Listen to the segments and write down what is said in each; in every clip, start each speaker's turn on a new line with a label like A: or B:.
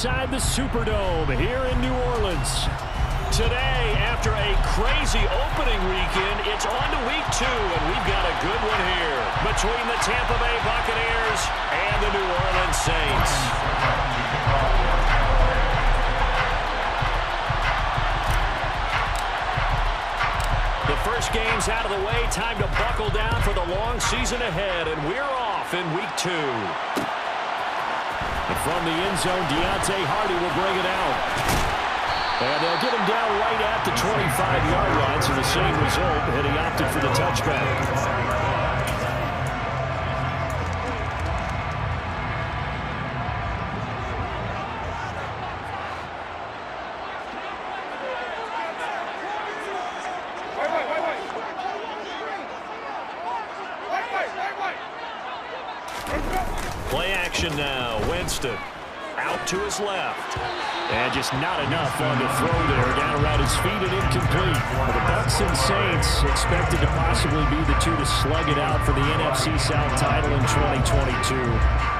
A: inside the Superdome here in New Orleans. Today, after a crazy opening weekend, it's on to week 2, and we've got a good one here between the Tampa Bay Buccaneers and the New Orleans Saints. The first game's out of the way. Time to buckle down for the long season ahead, and we're off in week 2. And from the end zone, Deontay Hardy will bring it out. And they'll get him down right at the 25-yard line, so the same result, and he opted for the touchback. Play action now. Winston out to his left. And just not enough on the throw there. Down around his feet and incomplete. Well, the Bucs and Saints expected to possibly be the two to slug it out for the NFC South title in 2022.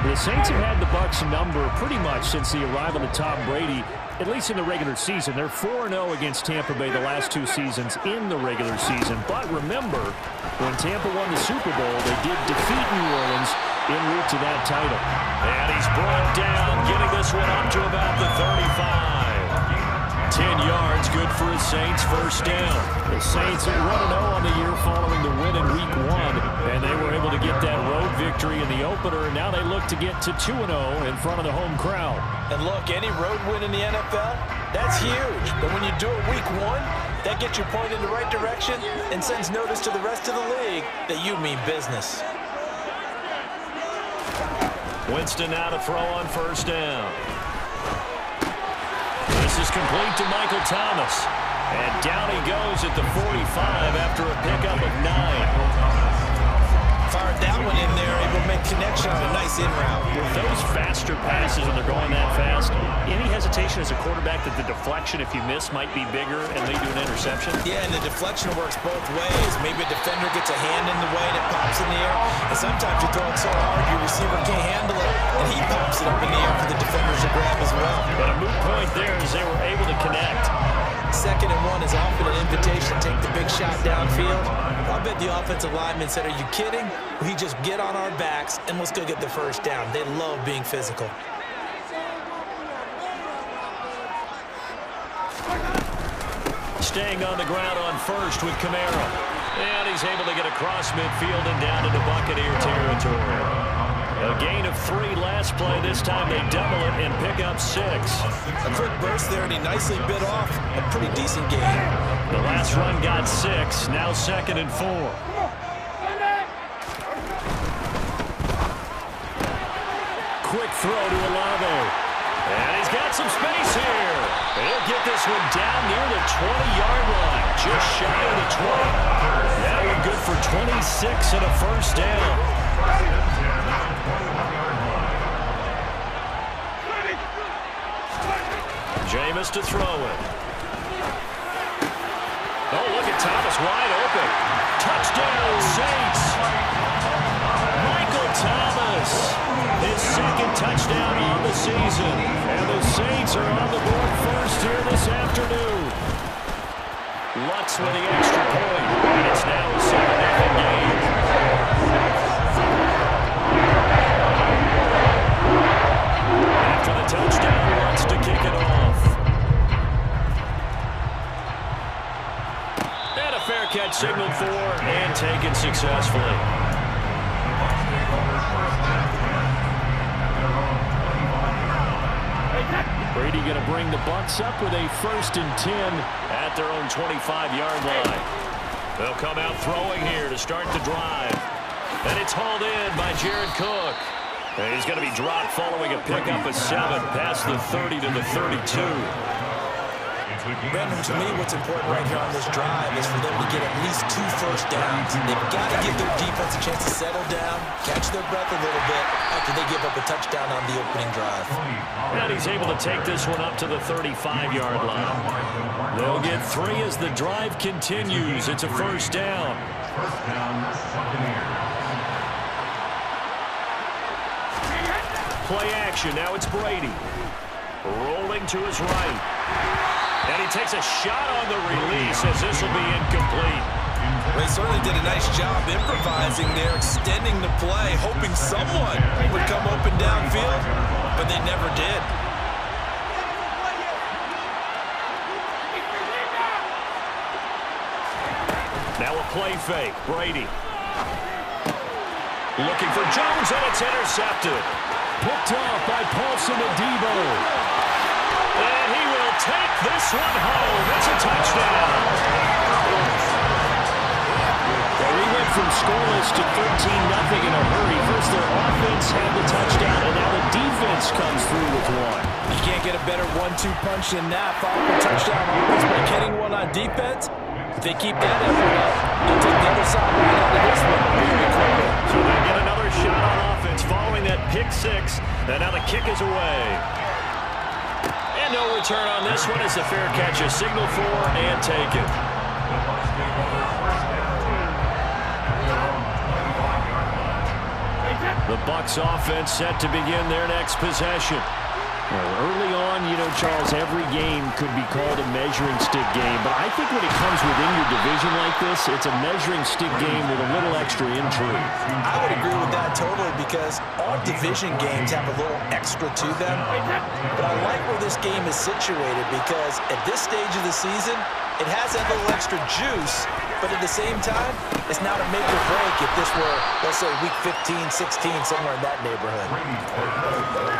A: The Saints have had the Bucs number pretty much since the arrival of Tom Brady, at least in the regular season. They're 4-0 against Tampa Bay the last 2 seasons in the regular season. But remember, when Tampa won the Super Bowl, they did defeat New Orleans en route to that title. And he's brought down, getting this one up to about the 35. 10 yards, good for his Saints, first down. The Saints are 1-0 on the year following the win in Week 1, and they were able to get that road victory in the opener, and now they look to get to 2-0 in front of the home crowd.
B: And look, any road win in the NFL, that's huge. But when you do it Week 1, that gets you pointed in the right direction and sends notice to the rest of the league that you mean business.
A: Winston now to throw on first down. This is complete to Michael Thomas. And down he goes at the 45 after a pickup of 9.
B: Fired that one in there, able to make connections, a nice in route.
A: With those faster passes when they're going that fast, any hesitation as a quarterback that the deflection, if you miss, might be bigger and lead to an interception?
B: Yeah, and the deflection works both ways. Maybe a defender gets a hand in the way and it pops in the air. And sometimes you throw it so hard your receiver can't handle it, and he pops it up in the air for the defenders to grab as well.
A: But a moot point there as they were able to connect.
B: 2nd and 1 is often an invitation to take the big shot downfield. I bet the offensive lineman said, are you kidding? We just get on our backs and let's go get the first down. They love being physical.
A: Staying on the ground on first with Camaro. And he's able to get across midfield and down into Buccaneer territory. A gain of 3 last play. This time they double it and pick up 6.
B: A quick burst there, and he nicely bit off a pretty decent gain.
A: The last run got 6. Now 2nd and 4. Quick throw to Olave. And he's got some space here. He'll get this one down near the 20-yard line. Just shy of the 20. That one good for 26 and a first down. Jameis to throw it. Oh, look at Thomas wide open. Touchdown, Saints. Michael Thomas, his 2nd touchdown on the season. And the Saints are on the board first here this afternoon. Lutz with the extra point. And it's now a 7-0 game. After the touchdown, Lutz to kick it off. And a fair catch signaled for and taken successfully. Brady going to bring the Bucs up with a 1st and 10 at their own 25-yard line. They'll come out throwing here to start the drive. And it's hauled in by Jared Cook. And he's going to be dropped following a pickup of 7 past the 30 to the 32.
B: Brandon, to me, what's important right here on this drive is for them to get at least 2 first downs. They've got to give their defense a chance to settle down, catch their breath a little bit after they give up a touchdown on the opening drive.
A: And he's able to take this one up to the 35-yard line. They'll get 3 as the drive continues. It's a first down. Play action. Now it's Brady. Rolling to his right. And he takes a shot on the release as this will be incomplete.
B: They certainly did a nice job improvising there, extending the play, hoping someone would come open downfield, but they never did.
A: Now a play fake. Brady. Looking for Jones, and it's intercepted. Picked off by Paulson and Debo. And he will take this one home. It's a touchdown. Well, we went from scoreless to 13-0 in a hurry. First their offense had the touchdown, and now the defense comes through with one.
B: You can't get a better 1-2 punch than that. Following a touchdown offense by getting one on defense. If they keep that effort up, they'll take the other side right out of this one really quickly.
A: So they get another shot on offense following that pick six. And now the kick is away. And no return on this one as the fair catch is signaled for and taken. The Bucs offense set to begin their next possession. Well, early on, you know, Charles, every game could be called a measuring stick game. But I think when it comes within your division like this, it's a measuring stick game with a little extra intrigue.
B: I would agree with that totally because all division games have a little extra to them. But I like where this game is situated because at this stage of the season, it has that little extra juice. But at the same time, it's not a make or break if this were, let's say, week 15, 16, somewhere in that neighborhood.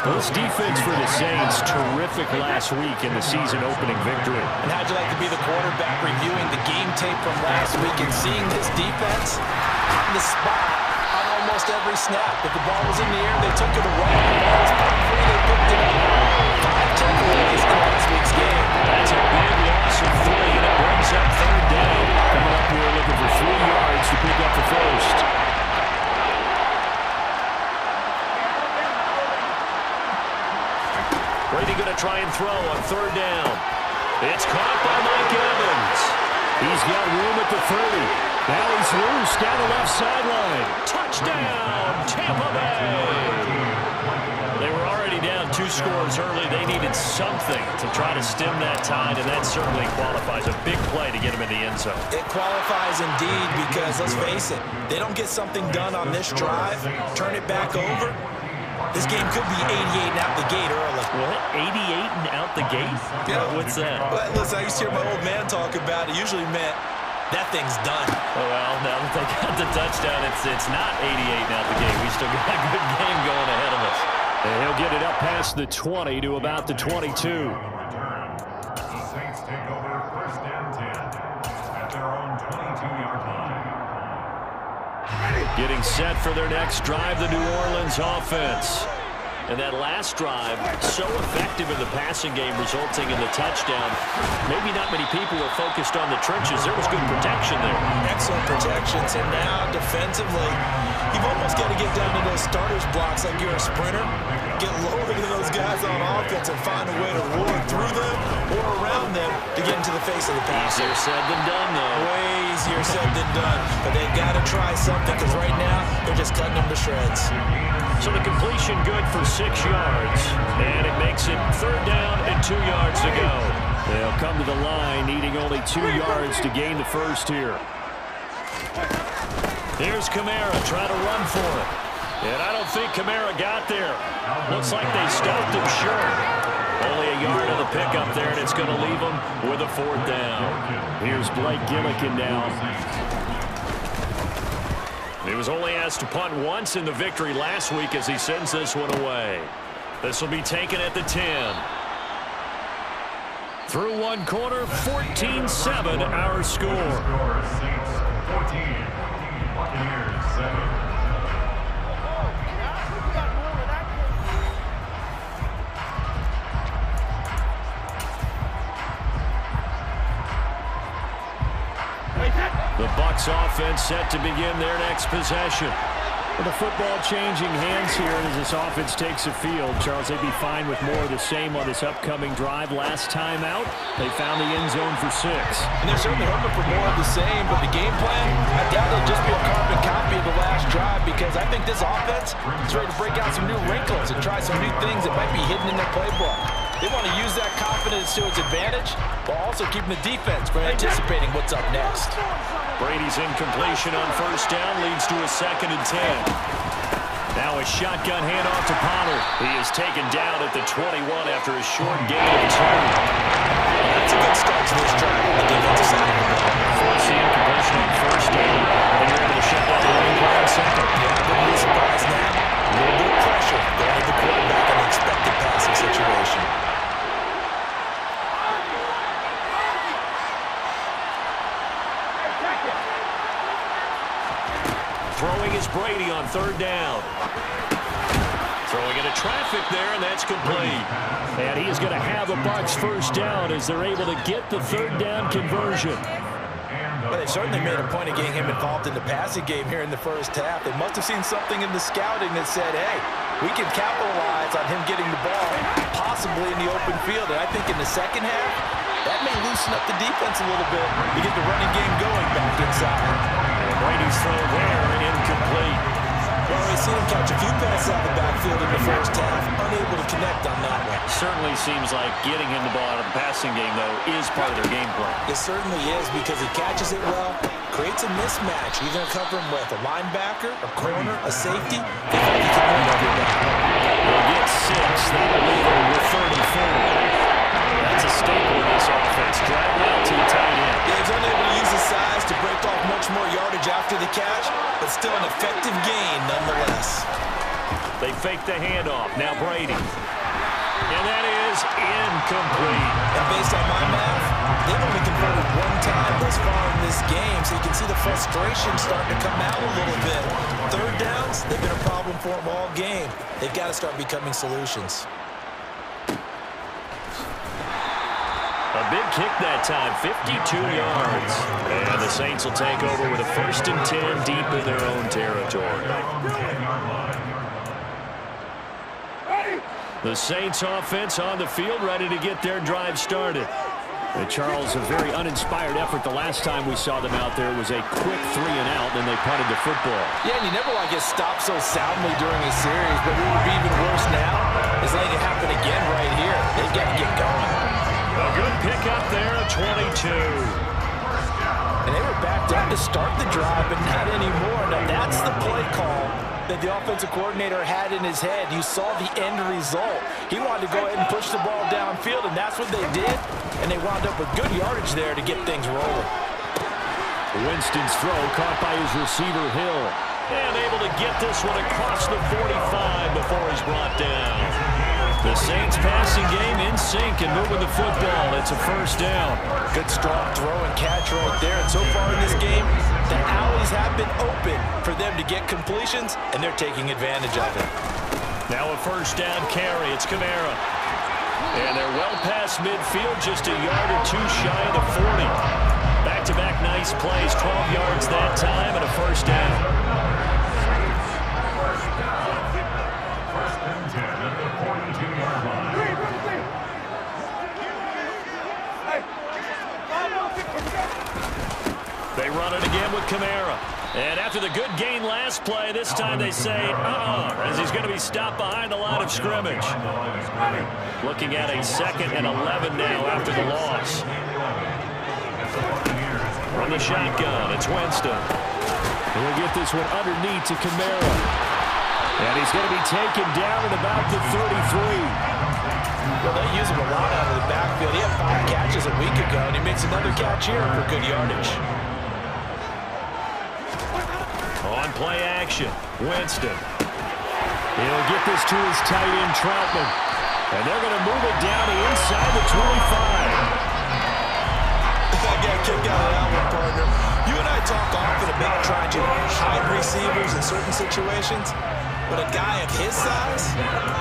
A: This defense for the Saints, terrific last week in the season-opening victory.
B: And how'd you like to be the quarterback reviewing the game tape from last week and seeing this defense on the spot on almost every snap? If the ball was in the air, they took it away. If the ball was put free, they picked it up. 5 takeaways in last week's game.
A: That's a big loss of 3, and it brings up third down. Coming up here looking for 3 yards to pick up the first. Brady going to try and throw on third down. It's caught by Mike Evans. He's got room at the 30. Now he's loose down the left sideline. Touchdown, Tampa Bay. They were already down 2 scores early. They needed something to try to stem that tide, and that certainly qualifies. A big play to get him in the end zone.
B: It qualifies indeed because, let's face it, they don't get something done on this drive, turn it back over. This game could be 88 and out the gate early.
A: What? 88 and out the gate?
B: Yeah.
A: What's that?
B: Well, listen, I used to hear my old man talk about it. Usually meant that thing's done.
A: Oh, well, now that they got the touchdown, it's not 88 and out the gate. We still got a good game going ahead of us. And he'll get it up past the 20 to about the 22.
C: The Saints take over first and 10 at their own 22-yard line.
A: Getting set for their next drive, the New Orleans offense. And that last drive, so effective in the passing game, resulting in the touchdown. Maybe not many people were focused on the trenches. There was good protection there.
B: Excellent protections. And now, defensively, you've almost got to get down to those starters blocks like you're a sprinter. Get lower to those guys on offense and find a way to roar through them or around them to get into the face of the pass.
A: Easier said than done, though.
B: Way easier said than done. But they've got to try something because right now, they're just cutting them to shreds.
A: So the completion good for 6 yards. And it makes it third down and 2 yards to go. They'll come to the line needing only 2 yards to gain the first here. Here's Kamara trying to run for it. And I don't think Kamara got there. Looks like they stopped him short. Only a yard of the pickup there, and it's going to leave him with a 4th down. Here's Blake Gillikin now. He was only asked to punt once in the victory last week as he sends this one away. This will be taken at the 10. Through one quarter, 14-7 our score.
C: Saints 14, Buccaneers 7.
A: The Bucs offense set to begin their next possession. With the football changing hands here as this offense takes the field. Charles, they'd be fine with more of the same on this upcoming drive. Last time out, they found the end zone for 6.
B: And they're certainly hoping for more of the same, but the game plan, I doubt it'll just be a carbon copy of the last drive because I think this offense is ready to break out some new wrinkles and try some new things that might be hidden in their playbook. They want to use that confidence to its advantage, while also keeping the defense from anticipating what's up next.
A: Brady's incompletion on first down leads to a 2nd and 10. Now a shotgun handoff to Pollard. He is taken down at the 21 after a short gain of 2.
B: That's a good start to this drive on the defensive side of the ball.
A: Force the incompletion on first down, and you're able to shut down the running play on 2nd.
B: Yeah, I wouldn't be surprised now. A little bit of pressure going to the quarterback in an expected passing situation.
A: Throwing is Brady on 3rd down. Throwing into traffic there, and that's complete. And he is going to have a Bucs first down as they're able to get the 3rd down conversion.
B: Well, they certainly made a point of getting him involved in the passing game here in the first half. They must have seen something in the scouting that said, hey, we can capitalize on him getting the ball, possibly in the open field. And I think in the second half, that may loosen up the defense a little bit to get the running game going back inside.
A: And Brady's throw there, incomplete.
B: Well, we've seen him catch a few passes out of the backfield in the first half, unable to connect on that one.
A: Certainly seems like getting him the ball out of the passing game, though, is part of their game plan.
B: It certainly is because he catches it well, creates a mismatch. You're going to cover him with a linebacker, a corner, a safety. They think he can win every down.
A: They'll get 6. That'll leave him with 34. That's a staple in this offense. Drag out to the tight end.
B: Yeah, he's unable to use his size to break off much more yardage after the catch, but still an effective gain nonetheless.
A: They fake the handoff. Now Brady. And that is incomplete.
B: And based on my math, they've only converted 1 time thus far in this game, so you can see the frustration starting to come out a little bit. 3rd downs, they've been a problem for them all game. They've got to start becoming solutions.
A: A big kick that time, 52 yards. And the Saints will take over with a 1st and 10 deep in their own territory. The Saints offense on the field, ready to get their drive started. And Charles, a very uninspired effort the last time we saw them out there was a quick 3 and out, and they punted the football.
B: Yeah, and you never want to get stopped so soundly during a series, but what would be even worse now is letting it happen again right here. They've got to get going.
A: A good pickup there at 22.
B: And they were backed up to start the drive, but not anymore. Now, that's the play call that the offensive coordinator had in his head. You saw the end result. He wanted to go ahead and push the ball downfield, and that's what they did. And they wound up with good yardage there to get things rolling.
A: Winston's throw caught by his receiver, Hill. And able to get this one across the 45 before he's brought down. The Saints passing game in sync and moving the football. It's a 1st down.
B: Good strong throw and catch right there. And so far in this game, the alleys have been open for them to get completions, and they're taking advantage of it.
A: Now a 1st down carry. It's Kamara. And they're well past midfield, just a yard or 2 shy of the 40. Back-to-back nice plays, 12 yards that time and a 1st down. They run it again with Kamara. And after the good gain last play, this time they say, as he's going to be stopped behind the line of scrimmage. Looking at a 2nd and 11 now after the loss. From the shotgun, it's Winston. He'll get this one underneath to Kamara. And he's going to be taken down at about the 33.
B: Well, they use him a lot out of the backfield. He had 5 catches a week ago, and he makes another catch here for good yardage.
A: On play action, Winston. He'll get this to his tight end, Troutman. And they're going to move it down to inside the 25.
B: I got a kick out of that one, partner. You and I talk often about trying to hide receivers in certain situations. But a guy of his size,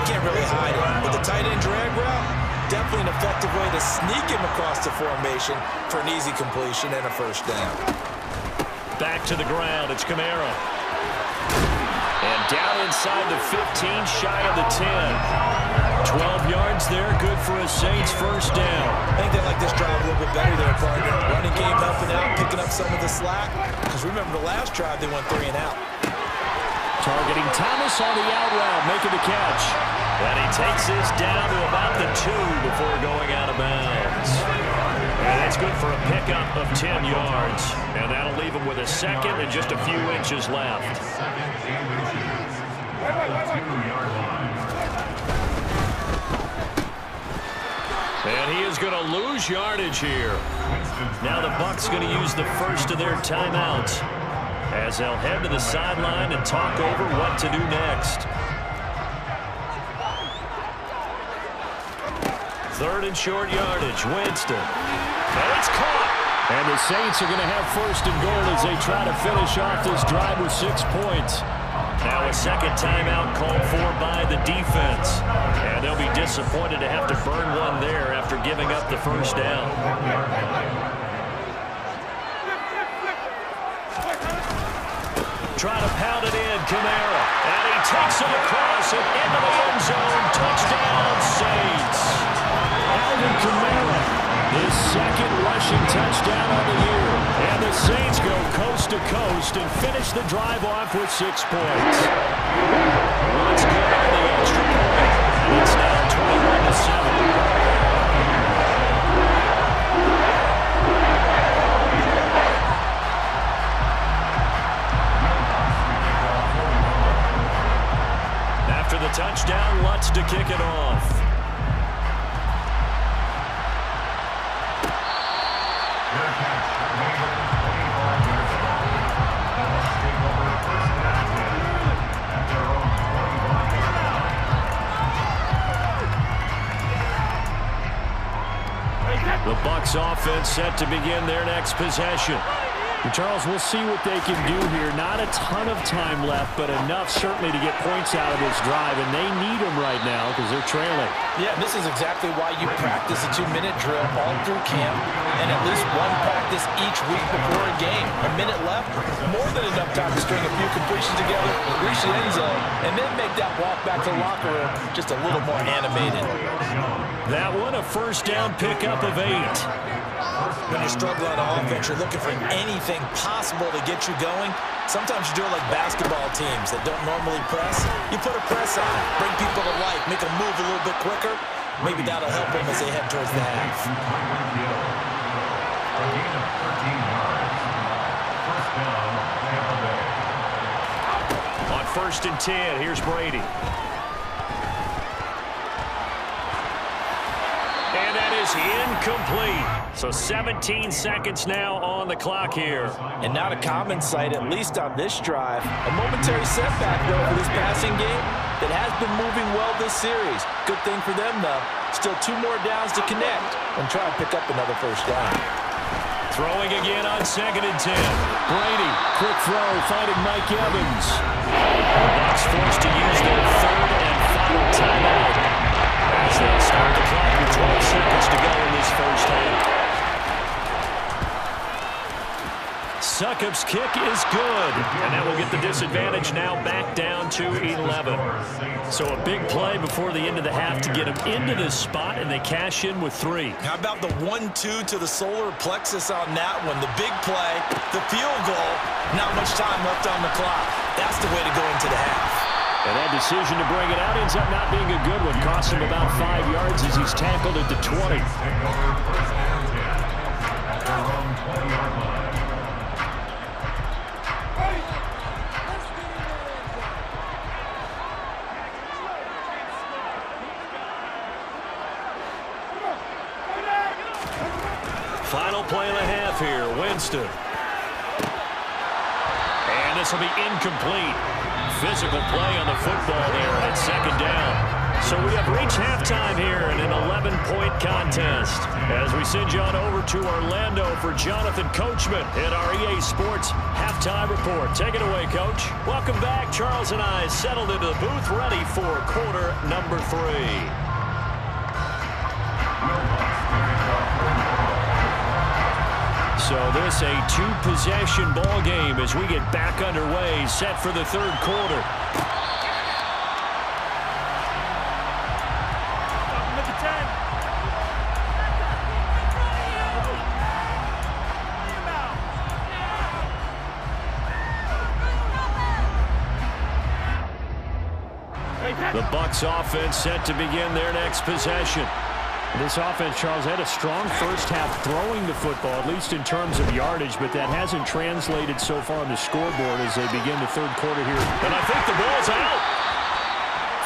B: can't really hide him. With the tight end drag route, definitely an effective way to sneak him across the formation for an easy completion and a 1st down.
A: Back to the ground, it's Kamara. And down inside the 15, shy of the 10. 12 yards there, good for a Saints 1st down.
B: I think they like this drive a little bit better there, partner. Running game helping out, picking up some of the slack. Because remember the last drive, they went 3 and out.
A: Targeting Thomas on the out route, making the catch. And he takes this down to about the 2 before going out of bounds. And that's good for a pickup of 10 yards. And that'll leave him with a second and just a few inches left. And he is going to lose yardage here. Now the Bucs going to use the first of their timeouts as they'll head to the sideline and talk over what to do next. Third and short yardage, Winston. And it's caught. And the Saints are going to have first and goal as they try to finish off this drive with 6 points. Now a second timeout called for by the defense. And they'll be disappointed to have to burn one there after giving up the first down. Try to pound it in, Kamara. And he takes it across and into the end zone. Touchdown, Saints. Alvin Kamara, his second rushing touchdown of the year. And the Saints go coast to coast and finish the drive off with 6 points. Let's go on the extra point. And it's now 21-7. The touchdown, Lutz to kick it off. The Bucs offense set to begin their next possession. And Charles, we'll see what they can do here. Not a ton of time left, but enough certainly to get points out of this drive, and they need them right now because they're trailing.
B: Yeah, this is exactly why you practice a 2-minute drill all through camp and at least one practice each week before a game. A minute left, more than enough time to string a few completions together, reach the end zone, and then make that walk back to the locker room just a little more animated.
A: That one, a first down pickup of 8.
B: When you're struggling on offense, you're looking for anything possible to get you going. Sometimes you do it like basketball teams that don't normally press. You put a press on, bring people to life, make them move a little bit quicker. Maybe that'll help them as they head towards the half.
A: On 1st and 10, here's Brady. And that is incomplete. So 17 seconds now on the clock here.
B: And not a common sight, at least on this drive. A momentary setback, though, for this passing game that has been moving well this series. Good thing for them, though. Still 2 more downs to connect and try and pick up another first down.
A: Throwing again on 2nd and 10. Brady, quick throw, finding Mike Evans. The Bucs forced to use their 3rd and final timeout as they start the clock with 12 seconds to go in this first half. Succop's kick is good, and that will get the disadvantage now back down to 11. So a big play before the end of the half to get them into this spot, and they cash in with 3.
B: How about the 1-2 to the solar plexus on that one? The big play, the field goal, not much time left on the clock. That's the way to go into the half.
A: And that decision to bring it out ends up not being a good one. Cost him about 5 yards as he's tackled at the 20. Final play of the half here, Winston. And this will be incomplete. Physical play on the football there at 2nd down. So we have reached halftime here in an 11-point contest. As we send you on over to Orlando for Jonathan Coachman in our EA Sports Halftime Report. Take it away, Coach. Welcome back. Charles and I settled into the booth ready for quarter number 3. So this a 2-possession ball game as we get back underway, set for the 3rd quarter. The Bucs offense set to begin their next possession.
D: This offense, Charles, had a strong first half throwing the football, at least in terms of yardage, but that hasn't translated so far on the scoreboard as they begin the third quarter here.
A: And I think the ball's out.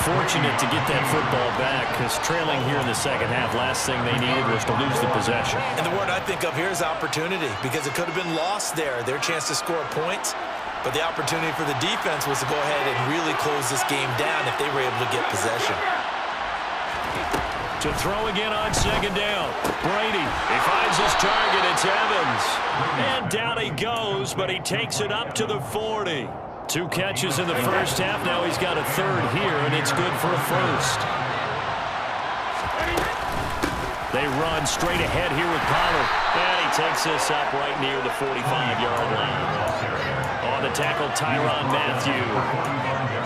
A: Fortunate to get that football back, because trailing here in the second half, last thing they needed was to lose the possession.
B: And the word I think of here is opportunity, because it could have been lost there. Their chance to score points, but the opportunity for the defense was to go ahead and really close this game down if they were able to get possession.
A: To throw again on second down. Brady, he finds his target. It's Evans. And down he goes, but he takes it up to the 40. 2 catches in the first half. Now he's got a third here, and it's good for a first. They run straight ahead here with Pollard. And he takes this up right near the 45-yard line. On the tackle, Tyrann Mathieu.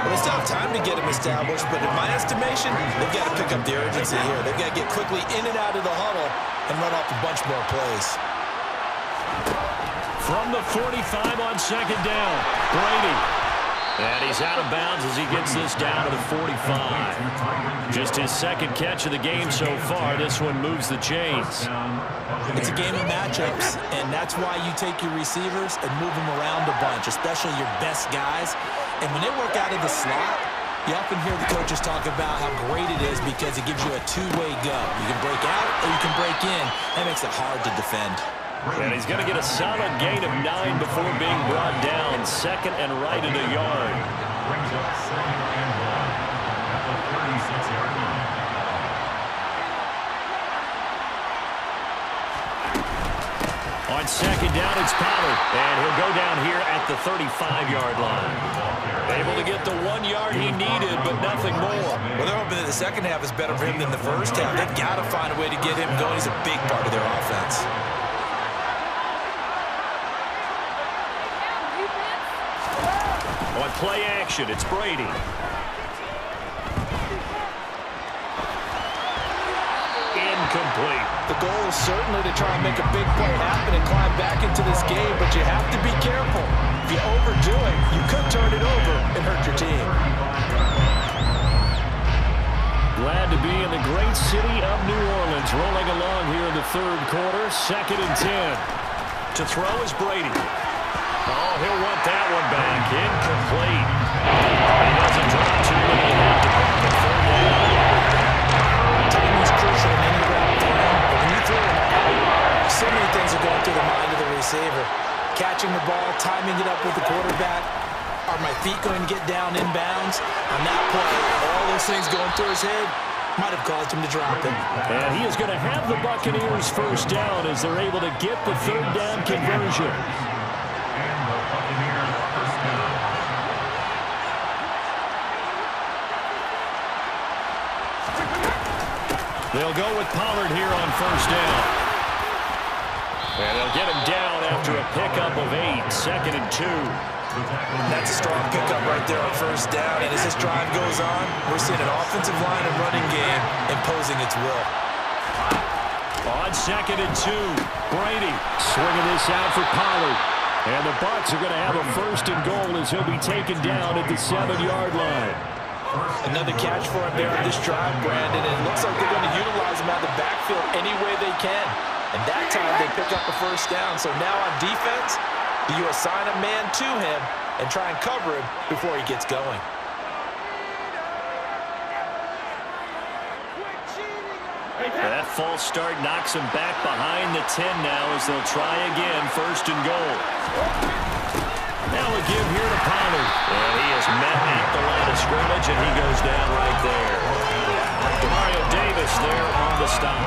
B: Well, they still have time to get him established, but in my estimation, they've got to pick up the urgency here. They've got to get quickly in and out of the huddle and run off a bunch more plays.
A: From the 45 on second down, Brady. And he's out of bounds as he gets this down to the 45. Just his second catch of the game so far. This one moves the chains.
B: It's a game of matchups, and that's why you take your receivers and move them around a bunch, especially your best guys. And when they work out of the slot, you often hear the coaches talk about how great it is because it gives you a two-way go. You can break out or you can break in. That makes it hard to defend.
A: And he's going to get a solid gain of 9 before being brought down. Second and right at a yard.
C: Brings up second and 1 at the 36-yard line.
A: On second down, it's Pollard. And he'll go down here at the 35-yard line. Able to get the 1 yard he needed, but nothing more.
B: Well, they're hoping that the second half is better for him than the first half. They've got to find a way to get him going. He's a big part of their offense.
A: On play action, it's Brady. Incomplete.
B: The goal is certainly to try and make a big play happen and climb back into this game, but you have to be careful. If you overdo it, you could turn it over and hurt your team.
A: Glad to be in the great city of New Orleans, rolling along here in the third quarter. Second and 10. To throw is Brady. Oh, he'll want that one back. Incomplete. He doesn't drop too many.
B: Timing is crucial in any route run. But when you throw it, so many things are going through the mind of the receiver. Catching the ball, timing it up with the quarterback. Are my feet going to get down inbounds? On that play, all those things going through his head might have caused him to drop it.
A: And he is going to have the Buccaneers first down as they're able to get the third down conversion. They'll go with Pollard here on first down. And they'll get him down after a pickup of 8, second and 2.
B: That's a strong pickup right there on first down. And as this drive goes on, we're seeing an offensive line and running game imposing its will.
A: On second and 2, Brady swinging this out for Pollard. And the Bucs are going to have a first and goal as he'll be taken down at the 7-yard line.
B: Another catch for him there on this drive, Brandon, and it looks like they're going to utilize him out of the backfield any way they can. And that time they pick up a first down. So now on defense, do you assign a man to him and try and cover him before he gets going?
A: That false start knocks him back behind the 10 now as they'll try again, first and goal. Now a give here to Pollard. And he is met at the line of scrimmage, and he goes down right there. Mario Davis there on the stop.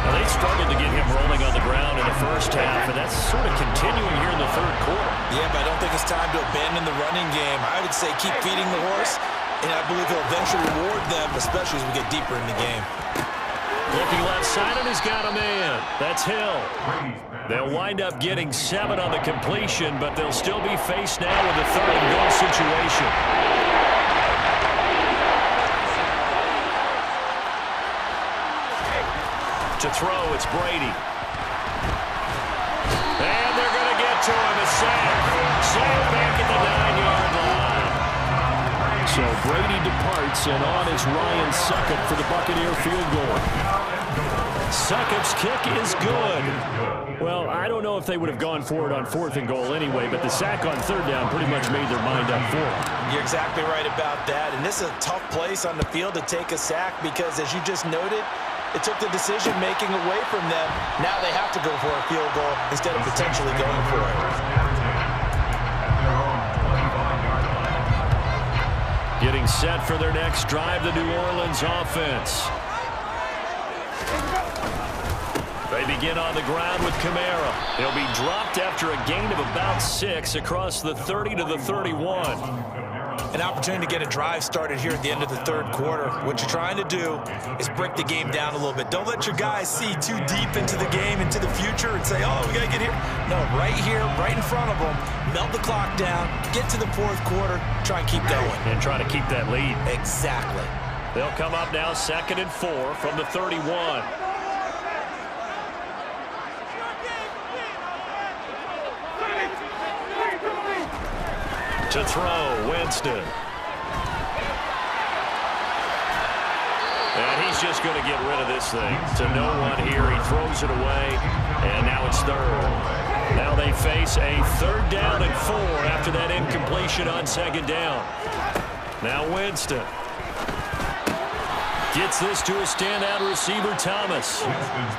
A: Now they struggled to get him rolling on the ground in the first half, and that's sort of continuing here in the third quarter.
B: Yeah, but I don't think it's time to abandon the running game. I would say keep feeding the horse, and I believe he'll eventually reward them, especially as we get deeper in the game.
A: Looking left side, and he's got a man. That's Hill. They'll wind up getting 7 on the completion, but they'll still be faced now with a third and goal situation. To throw, it's Brady. And they're going to get to him. A sack. Sack back at the 9-yard line. So
D: So Brady departs, and on is Ryan Succop for the Buccaneer field goal. Succop's kick is good. Well, I don't know if they would have gone for it on 4th and goal anyway, but the sack on 3rd down pretty much made their mind up for it.
B: You're exactly right about that, and this is a tough place on the field to take a sack because, as you just noted, it took the decision-making away from them. Now they have to go for a field goal instead of potentially going for it.
D: Getting set for their next drive, the New Orleans offense. They begin on the ground with Kamara. He'll be dropped after a gain of about 6 across the 30 to the 31.
B: An opportunity to get a drive started here at the end of the 3rd quarter. What you're trying to do is break the game down a little bit. Don't let your guys see too deep into the game, into the future, and say, oh, we got to get here. No, right here, right in front of them, melt the clock down, get to the 4th quarter, try and keep going.
D: And try to keep that lead.
B: Exactly.
D: They'll come up now 2nd and 4 from the 31. To throw, Winston. And he's just going to get rid of this thing. To no one here. He throws it away. And now it's 3rd. Now they face a 3rd down and 4 after that incompletion on 2nd down. Now Winston. Gets this to a standout receiver, Thomas.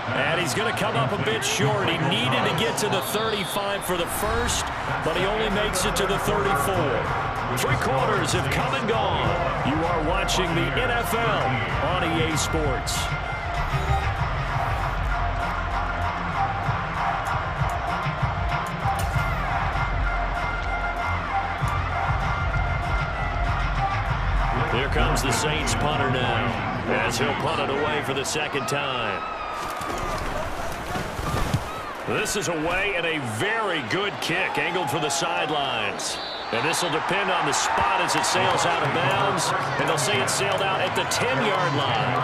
D: And he's going to come up a bit short. He needed to get to the 35 for the first, but he only makes it to the 34. 3 quarters have come and gone. You are watching the NFL on EA Sports. Here comes the Saints punter now, as he'll punt it away for the 2nd time. This is away and a very good kick, angled for the sidelines. And this will depend on the spot as it sails out of bounds, and they'll say it sailed out at the 10-yard line.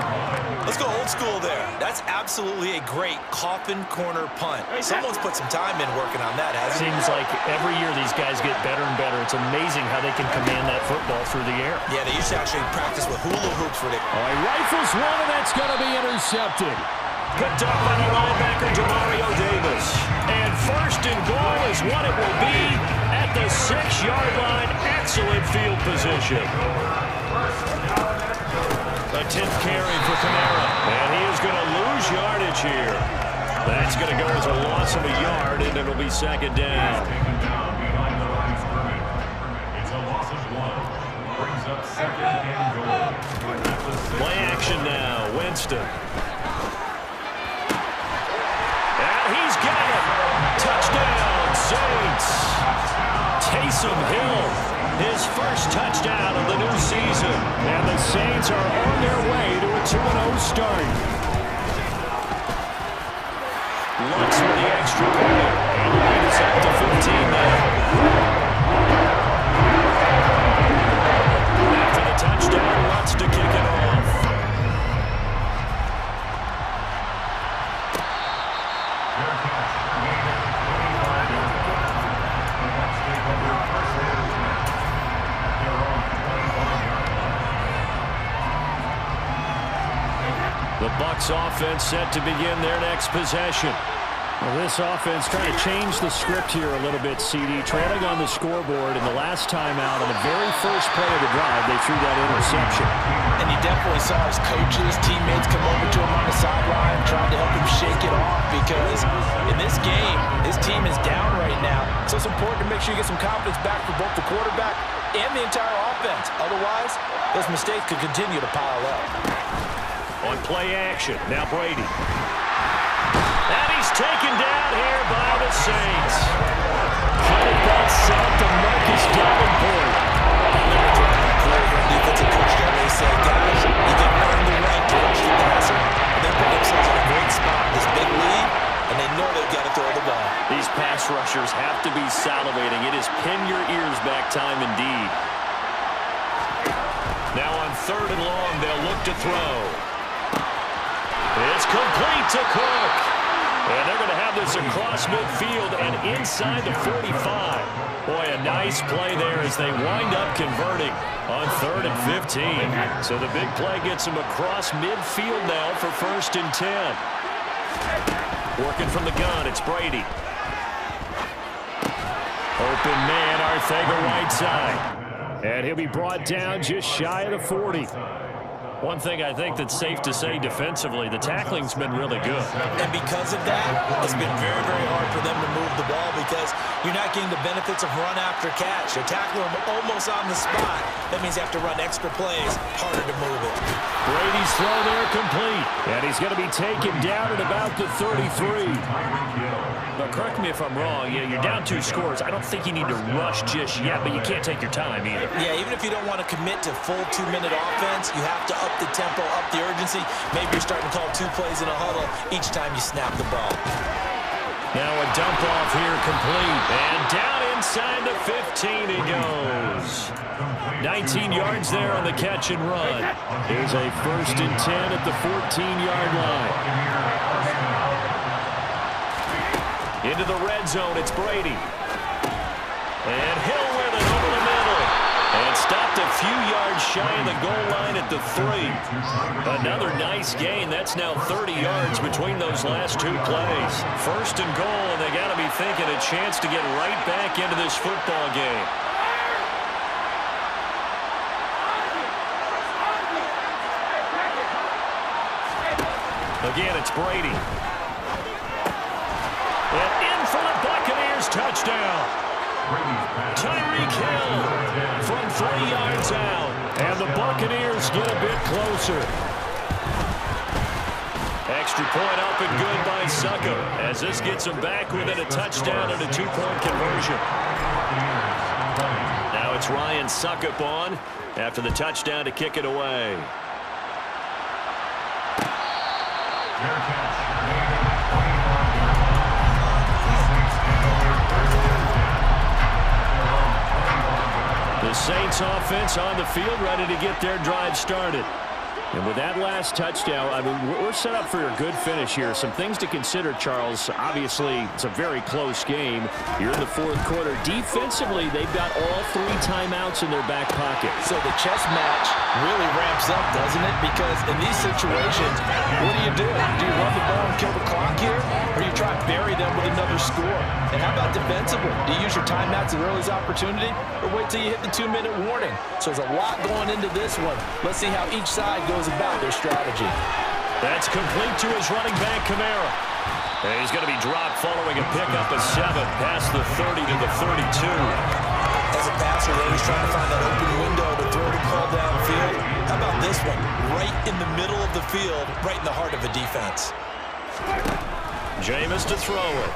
B: Let's go old school there. That's absolutely a great coffin corner punt. Someone's put some time in working on that, hasn't he?
D: Seems like every year these guys get better and better. It's amazing how they can command that football through the air.
B: Yeah, they used to actually practice with hula hoops for it.
D: All right, rifles one, and that's going to be intercepted. Picked up by the linebacker, Demario Davis. And 1st and goal is what it will be at the 6-yard line. Excellent field position. A 10th carry for Kamara. And he is going to lose yardage here. That's going to go as a loss of a yard, and it'll be 2nd down.
C: Behind the line of scrimmage. It's a loss of 1. Brings up 2nd and goal.
D: Play action now. Winston. And he's got it. Touchdown, Saints. Taysom Hill, his first touchdown of the new season. And the Saints are on their way to a 2-0 start. Lutz with the extra point. And the lead is up to 15 now. After the touchdown, Lutz to kick it off. The Bucs offense set to begin their next possession. Well, this offense trying to change the script here a little bit, CD. Trailing on the scoreboard, and the last time out on the very first play of the drive, they threw that interception.
B: And you definitely saw his coaches, teammates come over to him on the sideline, trying to help him shake it off, because in this game, his team is down right now. So it's important to make sure you get some confidence back for both the quarterback and the entire offense. Otherwise, those mistakes could continue to pile up.
D: On play action, now Brady. And he's taken down here by the Saints. Credit that sack to Marcus Davenport.
B: Defensive coach generally say, guys, you can earn the right to rush the passer, and they put themselves in a great spot, this big lead, and they know they've got to throw the ball.
D: These pass rushers have to be salivating. It is pin your ears back time indeed. Now on 3rd and long, they'll look to throw. It's complete to Cook. And they're going to have this across midfield and inside the 45. Boy, a nice play there as they wind up converting on 3rd and 15. So the big play gets them across midfield now for 1st and 10. Working from the gun, it's Brady. Open man, Arthega right side. And he'll be brought down just shy of the 40. One thing I think that's safe to say defensively, the tackling's been really good.
B: And because of that, it's been very, very hard for them to move the ball because you're not getting the benefits of run after catch. They're tackling them almost on the spot. That means you have to run extra plays, harder to move it.
D: Brady's throw there complete. And he's going to be taken down at about the 33. Now, correct me if I'm wrong. Yeah, you're down 2 scores. I don't think you need to rush just yet, but you can't take your time either.
B: Yeah, even if you don't want to commit to full 2-minute offense, you have to up the tempo, up the urgency. Maybe you're starting to call 2 plays in a huddle each time you snap the ball.
D: Now a dump off here complete. And down inside the 15 he goes. 19 yards there on the catch and run. Here's a 1st and 10 at the 14-yard line. Into the red zone, it's Brady. And Hill with it over the middle. And stopped a few yards shy of the goal line at the 3. Another nice gain. That's now 30 yards between those last 2 plays. 1st and goal, and they got to be thinking a chance to get right back into this football game. Again, it's Brady. And in for the Buccaneers touchdown. Tyreek Hill from 3 yards out. And the Buccaneers get a bit closer. Extra point up and good by Succop as this gets them back within a touchdown and a 2-point conversion. Now it's Ryan Succop on after the touchdown to kick it away. The Saints offense on the field ready to get their drive started. And with that last touchdown, I mean, we're set up for a good finish here. Some things to consider, Charles. Obviously, it's a very close game. You're in the 4th quarter. Defensively, they've got all 3 timeouts in their back pocket.
B: So the chess match really ramps up, doesn't it? Because in these situations, what do? Do you run the ball and kill the clock here? Or you try to bury them with another score? And how about defensively? Do you use your timeouts at earliest opportunity? Or wait till you hit the 2-minute warning? So there's a lot going into this one. Let's see how each side goes about their strategy.
D: That's complete to his running back, Kamara. And he's going to be dropped following a pickup of 7 past the 30 to the 32.
B: As a passer, you're always trying to find that open window to throw the ball downfield. How about this one? Right in the middle of the field, right in the heart of a defense.
D: Jameis to throw it.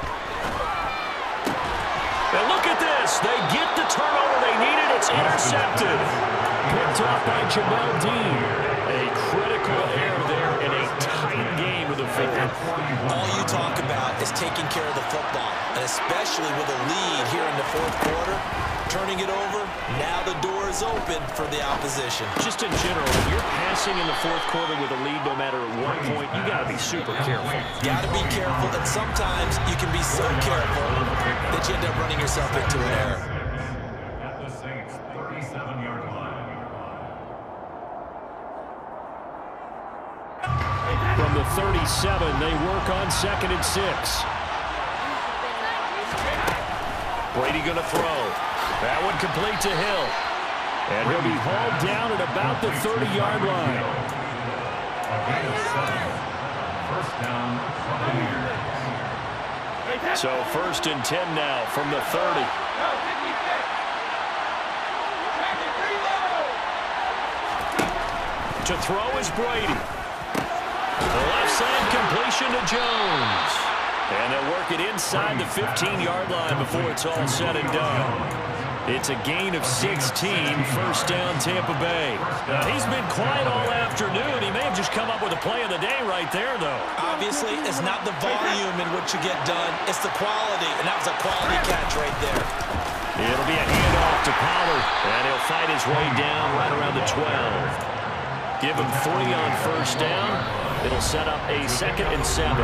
D: And look at this. They get the turnover they needed. It's intercepted. Picked off by Jamel Dean. A critical error there in a tight game with a football.
B: All you talk about is taking care of the football, and especially with a lead here in the 4th quarter, turning it over, now the door is open for the opposition.
D: Just in general, if you're passing in the 4th quarter with a lead no matter at what point, you got to be super careful.
B: Got to be careful, and sometimes you can be so careful that you end up running yourself into an error.
C: At the Saints' 37-yard line.
D: From the 37, they work on 2nd and 6. Brady going to throw. That one complete to Hill. And he'll be hauled down at about the 30-yard line. So 1st and 10 now from the 30. To throw is Brady. The left side completion to Jones. And they'll work it inside the 15-yard line before it's all said and done. It's a gain of 16, 1st down Tampa Bay. Now, he's been quiet all afternoon. He may have just come up with a play of the day right there, though.
B: Obviously, it's not the volume in which you get done. It's the quality, and that was a quality catch right there.
D: It'll be a handoff to Pollard, and he'll fight his way down right around the 12. Give him 3 on 1st down. It'll set up a 2nd and 7.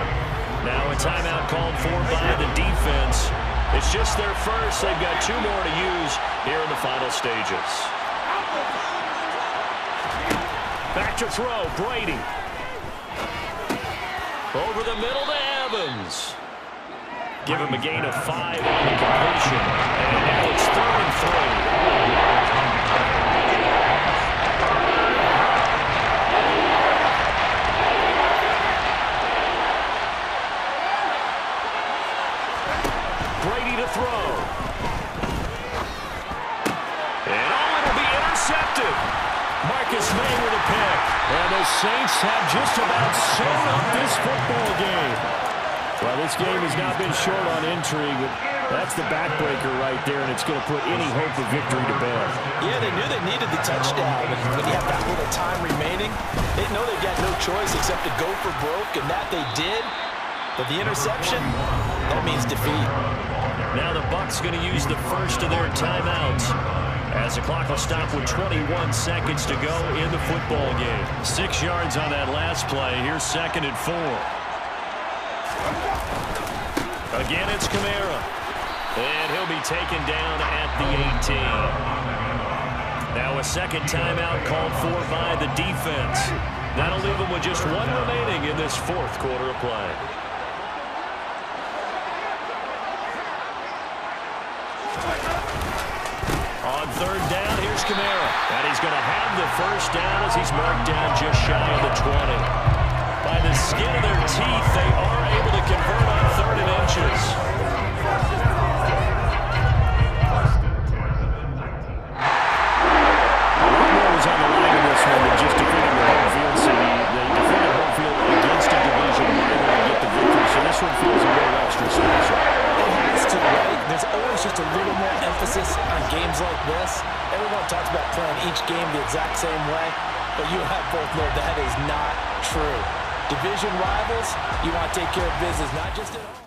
D: Now a timeout called for by the defense. It's just their first. They've got 2 more to use here in the final stages. Back to throw, Brady. Over the middle to Evans. Give him a gain of 5 on the completion. And now it's 3rd and 3. Brady to throw. And it'll be intercepted. Marcus May with a pick. And the Saints have just about sewn up this football game. Well, this game has not been short on intrigue, but that's the backbreaker right there, and it's going to put any hope of victory to bed.
B: Yeah, they knew they needed the touchdown, and when you have that little time remaining, they know they've got no choice except to go for broke, and that they did. But the interception, that means defeat.
D: Now the Bucs going to use the first of their timeouts, as the clock will stop with 21 seconds to go in the football game. 6 yards on that last play. Here's 2nd and 4. Again, it's Kamara. And he'll be taken down at the 18. Now a second timeout called for by the defense. That'll leave them with just 1 remaining in this 4th quarter of play. On 3rd down, here's Kamara. And he's going to have the first down as he's marked down just shy of the 20. By the skin of their teeth, they are able to convert on 3rd and inches. A lot more was on the line in this one than just defending the home field. So they defended home field against a division rival to get the victory. So this one feels a little extra special.
B: It has to, right? There's always just a little more emphasis on games like this. Everyone talks about playing each game the exact same way, but you and I both know that is not true. Division rivals, you want to take care of business, not just at home.